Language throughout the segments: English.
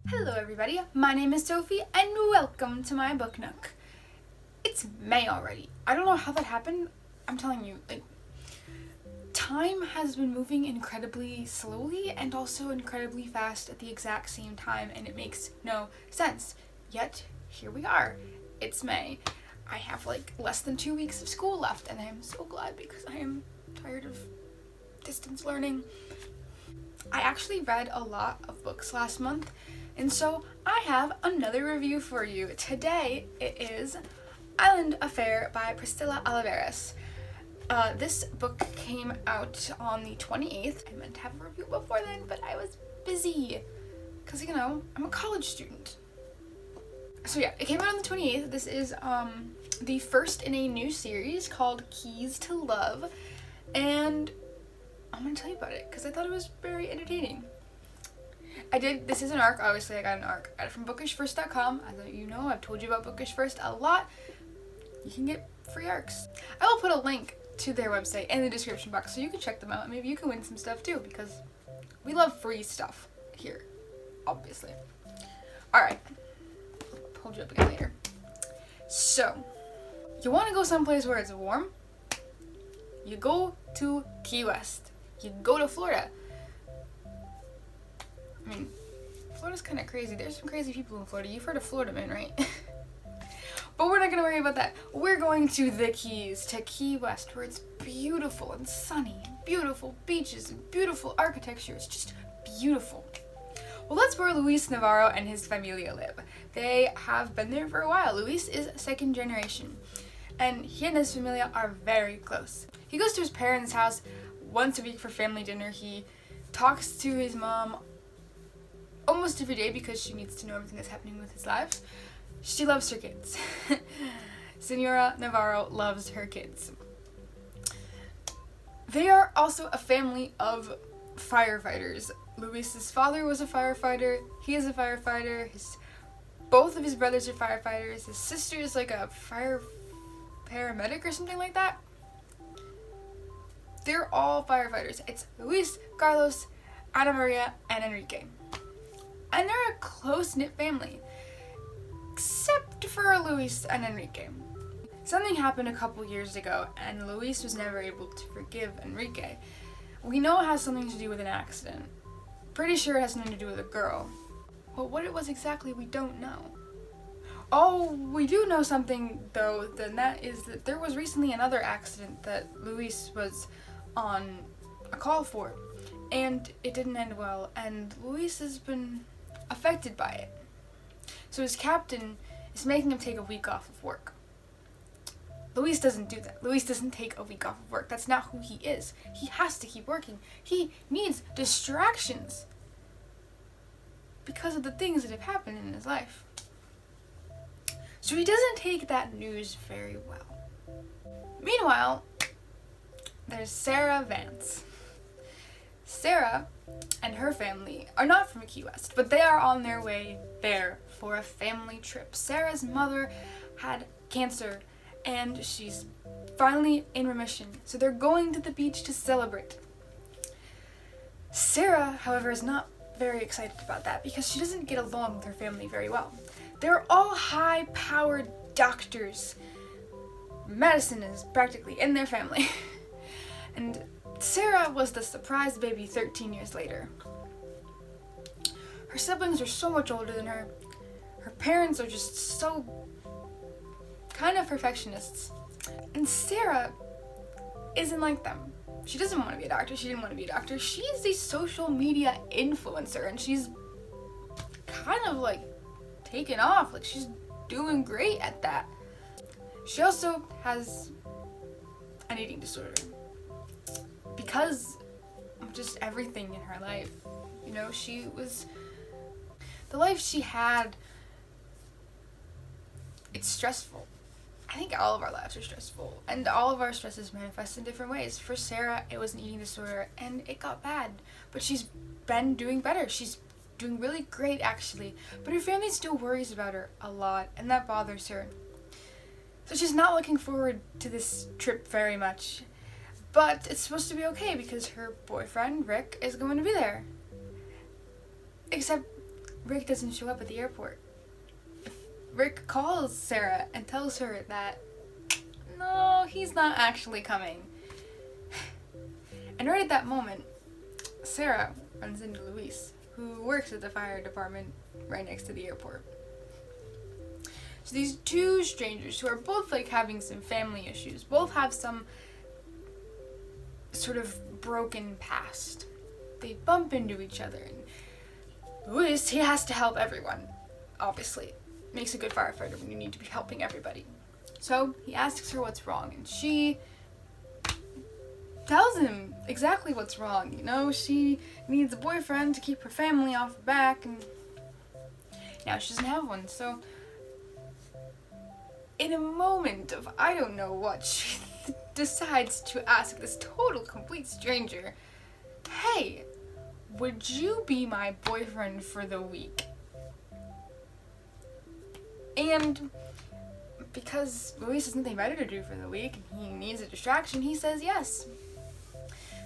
Hello everybody, my name is Sophie and welcome to my book nook. It's May already. I don't know how that happened. I'm telling you, time has been moving incredibly slowly and also incredibly fast at the exact same time, and it makes no sense. Yet, here we are. It's May. I have less than 2 weeks of school left, and I am so glad because I am tired of distance learning. I actually read a lot of books last month, and so I have another review for you. Today it is Island Affair by Priscilla Oliveras. This book came out on the 28th. I meant to have a review before then, but I was busy because, I'm a college student. So yeah, it came out on the 28th. This is the first in a new series called Keys to Love, and I'm gonna tell you about it because I thought it was very entertaining. This is an ARC, obviously I got an ARC. I got it from bookishfirst.com. As you know, I've told you about Bookish First a lot. You can get free ARCs. I will put a link to their website in the description box so you can check them out. Maybe you can win some stuff too, because we love free stuff here, obviously. Alright, I'll hold you up again later. So, you want to go someplace where it's warm? You go to Key West. You go to Florida. I mean, Florida's kind of crazy. There's some crazy people in Florida. You've heard of Florida Man, right? But we're not going to worry about that. We're going to the Keys, to Key West, where it's beautiful and sunny, beautiful beaches and beautiful architecture. It's just beautiful. Well, that's where Luis Navarro and his familia live. They have been there for a while. Luis is second generation, and he and his familia are very close. He goes to his parents' house once a week for family dinner. He talks to his mom almost every day because she needs to know everything that's happening with his lives. She loves her kids. Senora Navarro loves her kids. They are also a family of firefighters. Luis's father was a firefighter. He is a firefighter. Both of his brothers are firefighters. His sister is like a fire paramedic or something like that. They're all firefighters. It's Luis, Carlos, Ana Maria, and Enrique. And they're a close-knit family, except for Luis and Enrique. Something happened a couple years ago, and Luis was never able to forgive Enrique. We know it has something to do with an accident. Pretty sure it has something to do with a girl. But what it was exactly, we don't know. Oh, we do know something, though, and that is that there was recently another accident that Luis was on a call for, and it didn't end well, and Luis has been affected by it. So his captain is making him take a week off of work. Luis doesn't do that. Luis doesn't take a week off of work. That's not who he is. He has to keep working. He needs distractions because of the things that have happened in his life. So he doesn't take that news very well. Meanwhile, there's Sarah Vance. Sarah and her family are not from Key West, but they are on their way there for a family trip. Sarah's mother had cancer, and she's finally in remission, so they're going to the beach to celebrate. Sarah, however, is not very excited about that because she doesn't get along with her family very well. They're all high-powered doctors. Medicine is practically in their family. And Sarah was the surprise baby 13 years later. Her siblings are so much older than her. Her parents are just so kind of perfectionists. And Sarah isn't like them. She doesn't want to be a doctor. She didn't want to be a doctor. She's a social media influencer, and she's kind of taken off. She's doing great at that. She also has an eating disorder because of just everything in her life. The life she had, it's stressful. I think all of our lives are stressful, and all of our stresses manifest in different ways. For Sarah, it was an eating disorder, and it got bad, but she's been doing better. She's doing really great, actually, but her family still worries about her a lot, and that bothers her. So she's not looking forward to this trip very much, but it's supposed to be okay because her boyfriend, Rick, is going to be there. Except Rick doesn't show up at the airport. Rick calls Sarah and tells her that, no, he's not actually coming. And right at that moment, Sarah runs into Luis, who works at the fire department right next to the airport. So these two strangers who are both like having some family issues, both have some sort of broken past. They bump into each other, and Luis, he has to help everyone, obviously. Makes a good firefighter when you need to be helping everybody. So he asks her what's wrong, and she tells him exactly what's wrong. You know, she needs a boyfriend to keep her family off her back, and now she doesn't have one. So in a moment of I don't know what, she decides to ask this total complete stranger, hey, would you be my boyfriend for the week? And because Luis has nothing better to do for the week and he needs a distraction, he says yes.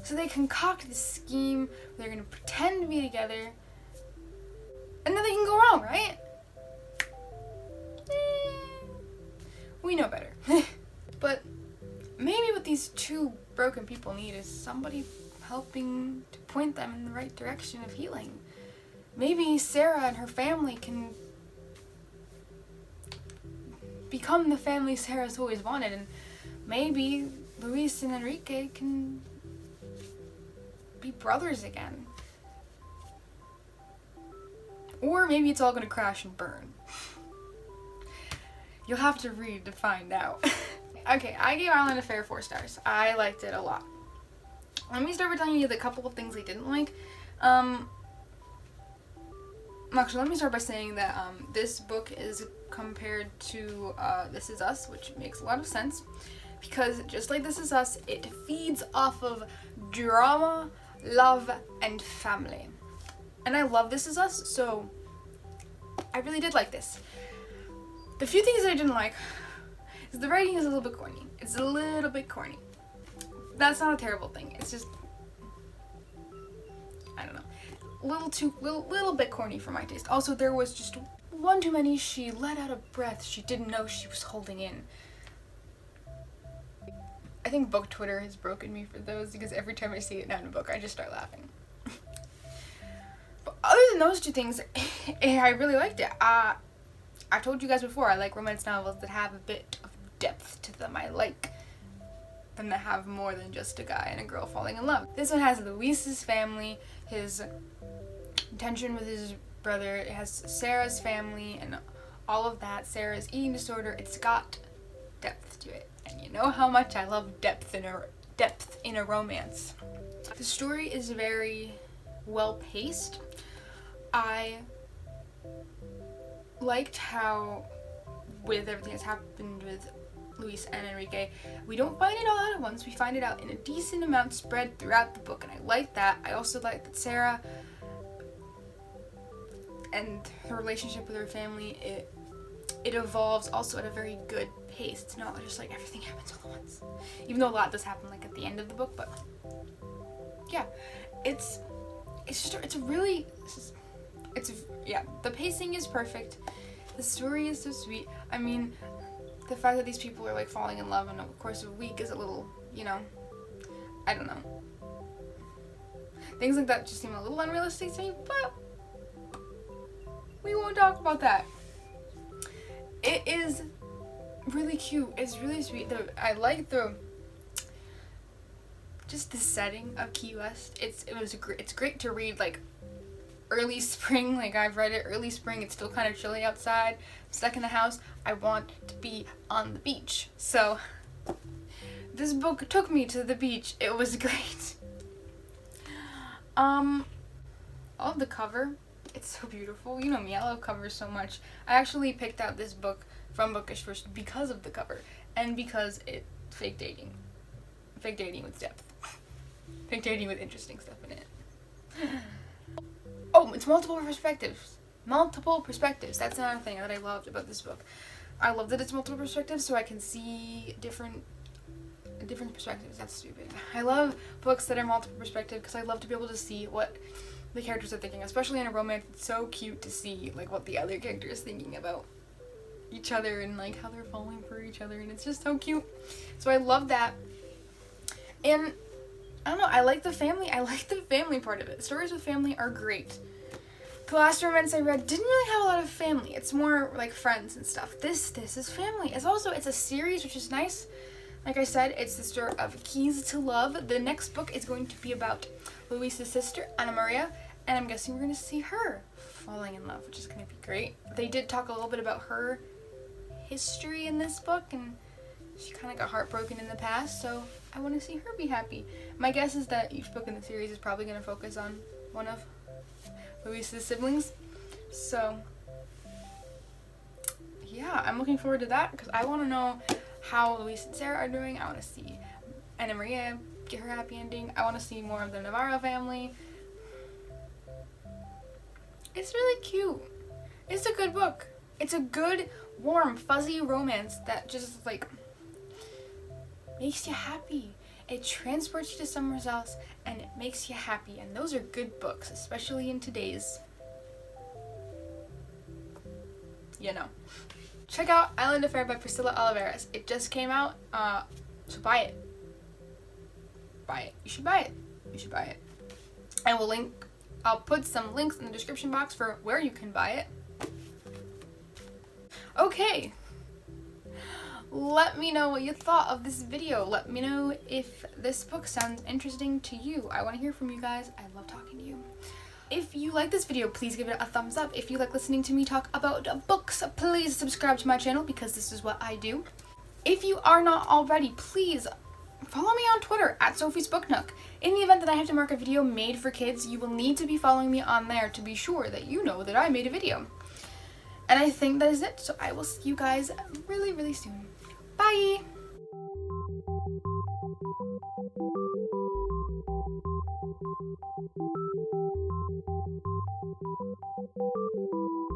So they concoct this scheme. They're going to pretend to be together. And nothing can go wrong, right? We know better. But maybe what these two broken people need is somebody helping to point them in the right direction of healing. Maybe Sarah and her family can become the family Sarah's always wanted, and maybe Luis and Enrique can be brothers again. Or maybe it's all gonna crash and burn. You'll have to read to find out. Okay, I gave Island Affair 4 stars. I liked it a lot. Let me start by telling you the couple of things I didn't like. Actually, let me start by saying that this book is compared to This Is Us, which makes a lot of sense. Because just like This Is Us, it feeds off of drama, love, and family. And I love This Is Us, so I really did like this. The few things that I didn't like is the writing is a little bit corny. It's a little bit corny. That's not a terrible thing. It's just, I don't know, little bit corny for my taste. Also, there was just one too many. She let out a breath she didn't know she was holding in. I think book Twitter has broken me for those because every time I see it now in a book, I just start laughing. But other than those two things, I really liked it. I've told you guys before, I like romance novels that have a bit of depth to them. I like them that have more than just a guy and a girl falling in love. This one has Luis's family, his tension with his brother, it has Sarah's family and all of that, Sarah's eating disorder. It's got depth to it. And you know how much I love depth in a romance. The story is very well paced. I liked how, with everything that's happened with Luis and Enrique, we don't find it all out at once. We find it out in a decent amount spread throughout the book, and I like that. I also like that Sarah and her relationship with her family, it evolves also at a very good pace. It's not just like everything happens all at once, even though a lot does happen like at the end of the book. But yeah, the pacing is perfect. The story is so sweet. I mean, the fact that these people are like falling in love in the course of a week is a little, I don't know. Things like that just seem a little unrealistic to me, but we won't talk about that. It is really cute. It's really sweet. I like just the setting of Key West. It's great to read like early spring. Like I've read it early spring. It's still kind of chilly outside. I'm stuck in the house. I want to be on the beach. So this book took me to the beach. It was great. I love the cover. It's so beautiful. You know me, I love covers so much. I actually picked out this book from Bookish First because of the cover and because it's fake dating. Fake dating with depth. Fake dating with interesting stuff in it. Oh, it's multiple perspectives. Multiple perspectives. That's another thing that I loved about this book. I love that it's multiple perspectives so I can see different perspectives. That's stupid. I love books that are multiple perspective because I love to be able to see what the characters are thinking, especially in a romance. It's so cute to see like what the other character is thinking about each other and like how they're falling for each other, and it's just so cute. So I love that. And I don't know, I like the family part of it. Stories with family are great. The last romance I read didn't really have a lot of family. It's more like friends and stuff. This is family. It's a series, which is nice. Like I said, it's the story of Keys to Love. The next book is going to be about Luis's sister, Anna Maria, and I'm guessing we're going to see her falling in love, which is going to be great. They did talk a little bit about her history in this book, and she kind of got heartbroken in the past, so I want to see her be happy. My guess is that each book in the series is probably going to focus on one of Luis's siblings. So yeah, I'm looking forward to that because I want to know how Luis and Sarah are doing. I want to see Anna Maria get her happy ending. I want to see more of the Navarro family. It's really cute. It's a good book. It's a good, warm, fuzzy romance that just like makes you happy. It transports you to somewhere else and it makes you happy. And those are good books, especially in today's, Check out Island Affair by Priscilla Oliveras. It just came out, so buy it. Buy it. You should buy it. You should buy it. I'll put some links in the description box for where you can buy it. Okay. Let me know what you thought of this video. Let me know if this book sounds interesting to you. I want to hear from you guys. I love talking to you. If you like this video, please give it a thumbs up. If you like listening to me talk about books, please subscribe to my channel because this is what I do. If you are not already, please follow me on Twitter at Sophie's Book Nook. In the event that I have to mark a video made for kids, you will need to be following me on there to be sure that you know that I made a video. And I think that is it. So I will see you guys really, really soon. Bye!